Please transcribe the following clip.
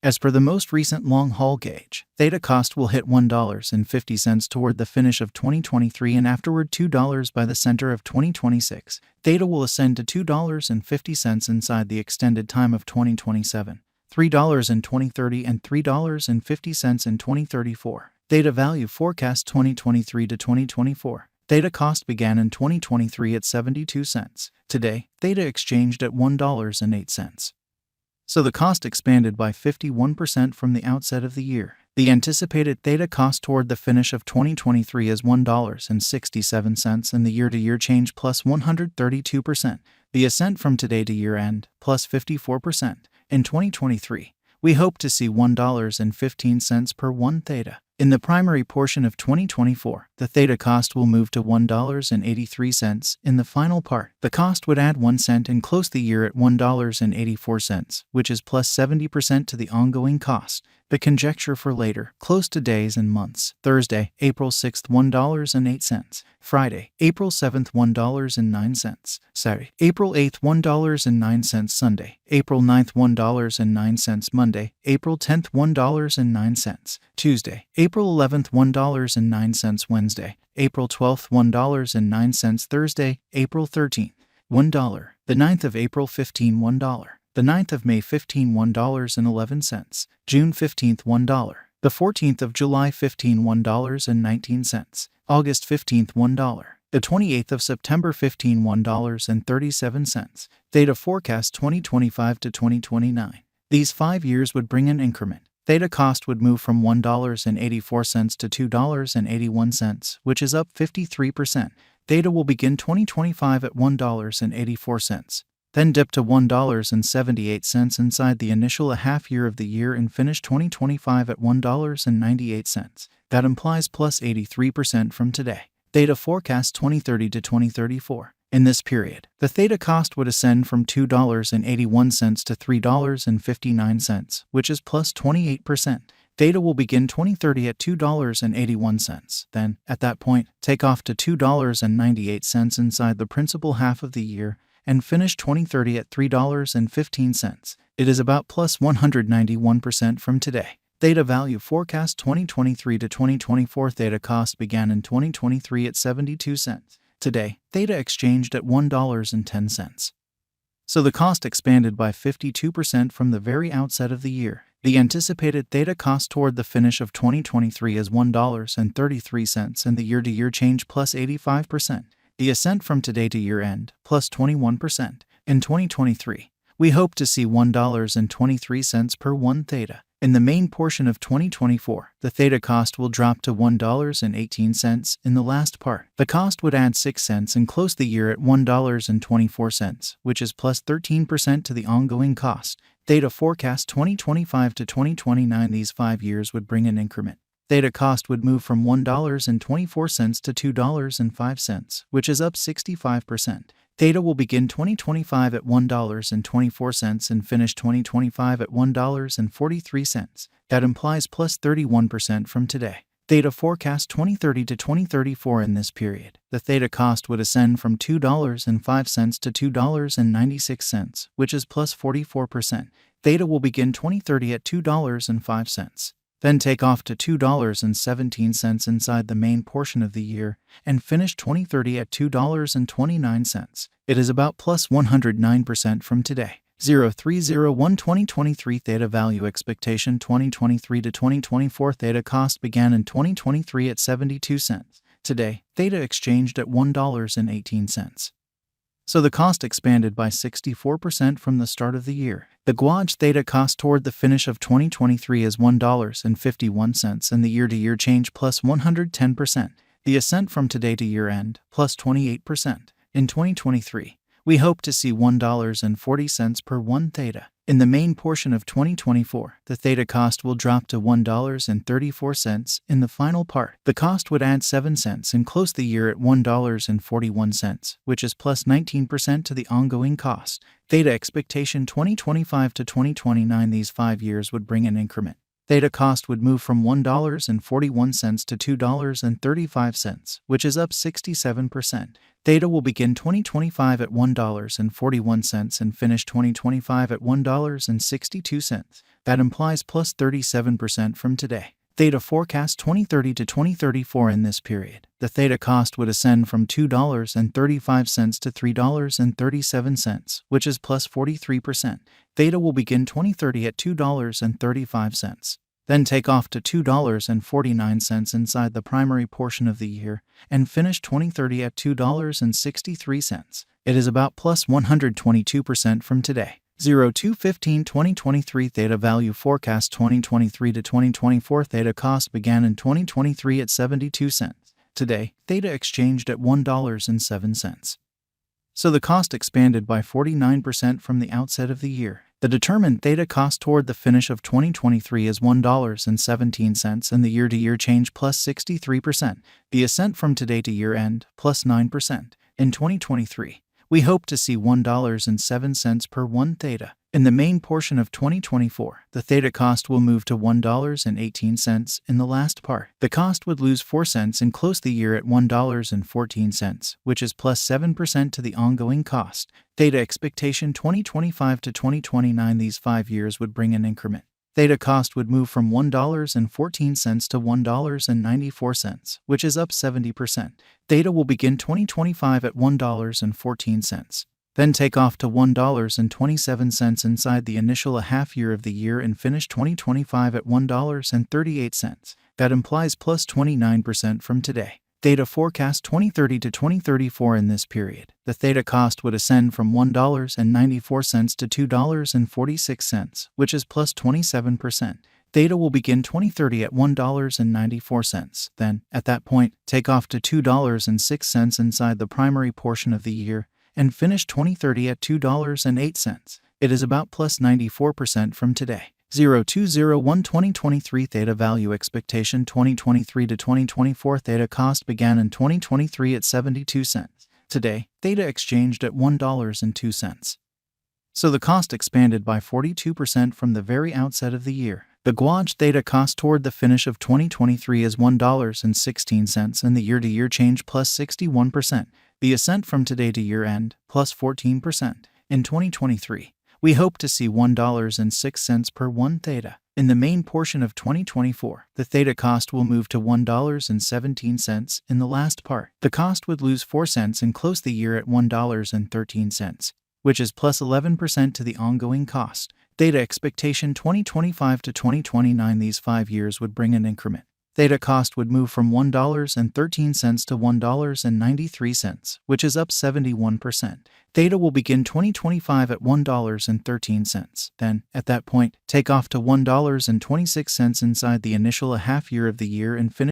As per the most recent long-haul gauge, Theta cost will hit $1.50 toward the finish of 2023 and afterward $2 by the center of 2026. Theta will ascend to $2.50 inside the extended time of 2027, $3 in 2030 and $3.50 in 2034. Theta value forecast 2023 to 2024. Theta cost began in 2023 at 72 cents. Today, Theta exchanged at $1.08. So the cost expanded by 51% from the outset of the year. The anticipated Theta cost toward the finish of 2023 is $1.67 and the year-to-year change plus 132%. The ascent from today to year-end plus 54%. In 2023, we hope to see $1.15 per 1 Theta. In the primary portion of 2024, the Theta cost will move to $1.83. In the final part, the cost would add 1 cent and close the year at $1.84, which is plus 70% to the ongoing cost. The conjecture for later, close to days and months. Thursday, April 6th, $1.08. Friday, April 7th, $1.09. Saturday, April 8th, $1.09. Sunday, April 9th, $1.09. Monday, April 10th, $1.09. Tuesday, April 11th, $1.09. Wednesday, April 12th, $1.09. Thursday, April 13th, $1. The 9th of April, $1. The 9th of May, $1.11. June 15th, $1. The 14th of July, $1.19. August 15th, $1. The 28th of September, $1.37. Theta forecast 2025 to 2029. These 5 years would bring an increment. Theta cost would move from $1.84 to $2.81, which is up 53%. Theta will begin 2025 at $1.84. Then dip to $1.78 inside the initial half year of the year and finish 2025 at $1.98. That implies plus 83% from today. Theta forecast 2030 to 2034. In this period, the Theta cost would ascend from $2.81 to $3.59, which is plus 28%. Theta will begin 2030 at $2.81. Then, at that point, take off to $2.98 inside the principal half of the year and finish 2030 at $3.15. It is about plus 191% from today. Theta value forecast 2023 to 2024. Theta cost began in 2023 at 72 cents. Today, Theta exchanged at $1.10. So the cost expanded by 52% from the very outset of the year. The anticipated Theta cost toward the finish of 2023 is $1.33 and the year-to-year change plus 85%. The ascent from today to year-end, plus 21%. In 2023, we hope to see $1.23 per 1 Theta. In the main portion of 2024, the Theta cost will drop to $1.18 in the last part. The cost would add 6 cents and close the year at $1.24, which is plus 13% to the ongoing cost. Theta forecast 2025 to 2029. These 5 years would bring an increment. Theta cost would move from $1.24 to $2.05, which is up 65%. Theta will begin 2025 at $1.24 and finish 2025 at $1.43. That implies plus 31% from today. Theta forecast 2030 to 2034. In this period, the Theta cost would ascend from $2.05 to $2.96, which is plus 44%. Theta will begin 2030 at $2.05. Then take off to $2.17 inside the main portion of the year, and finish 2030 at $2.29. It is about plus 109% from today. 0301-2023 Theta value expectation 2023 to 2024. Theta cost began in 2023 at 72 cents. Today, Theta exchanged at $1.18. So the cost expanded by 64% from the start of the year. The gauge Theta cost toward the finish of 2023 is $1.51 and the year-to-year change plus 110%. The ascent from today to year-end plus 28%. In 2023, we hope to see $1.40 per 1 Theta. In the main portion of 2024, the Theta cost will drop to $1.34 in the final part. The cost would add 7 cents and close the year at $1.41, which is plus 19% to the ongoing cost. Theta expectation 2025 to 2029. These 5 years would bring an increment. Theta cost would move from $1.41 to $2.35, which is up 67%. Theta will begin 2025 at $1.41 and finish 2025 at $1.62. That implies plus 37% from today. Theta forecast 2030 to 2034 in this period. The Theta cost would ascend from $2.35 to $3.37, which is plus 43%. Theta will begin 2030 at $2.35, then take off to $2.49 inside the primary portion of the year, and finish 2030 at $2.63. It is about plus 122% from today. 02/15/2023 Theta value forecast 2023 to 2024 Theta cost began in 2023 at 72 cents. Today, Theta exchanged at $1.07. So the cost expanded by 49% from the outset of the year. The determined Theta cost toward the finish of 2023 is $1.17 and the year-to-year change plus 63%. The ascent from today to year-end plus 9%. In 2023, we hope to see $1.07 per 1 Theta. In the main portion of 2024, the Theta cost will move to $1.18 in the last part. The cost would lose 4 cents and close the year at $1.14, which is plus 7% to the ongoing cost. Theta expectation 2025 to 2029 these 5 years would bring an increment. Theta cost would move from $1.14 to $1.94, which is up 70%. Theta will begin 2025 at $1.14, then take off to $1.27 inside the initial half year of the year and finish 2025 at $1.38. That implies plus 29% from today. Theta forecast 2030 to 2034 in this period. The Theta cost would ascend from $1.94 to $2.46, which is plus 27%. Theta will begin 2030 at $1.94, then, at that point, take off to $2.06 inside the primary portion of the year, and finish 2030 at $2.08. It is about plus 94% from today. 02/01/2023 Theta value expectation 2023 to 2024 Theta cost began in 2023 at 72 cents. Today, Theta exchanged at $1.02. So the cost expanded by 42% from the very outset of the year. The Guaj Theta cost toward the finish of 2023 is $1.16 and the year-to-year change plus 61%. The ascent from today to year-end plus 14%. In 2023, we hope to see $1.06 per 1 Theta. In the main portion of 2024, the Theta cost will move to $1.17 in the last part. The cost would lose 4 cents and close the year at $1.13, which is plus 11% to the ongoing cost. Theta expectation 2025 to 2029 these 5 years would bring an increment. Theta cost would move from $1.13 to $1.93, which is up 71%. Theta will begin 2025 at $1.13, then, at that point, take off to $1.26 inside the initial half year of the year and finish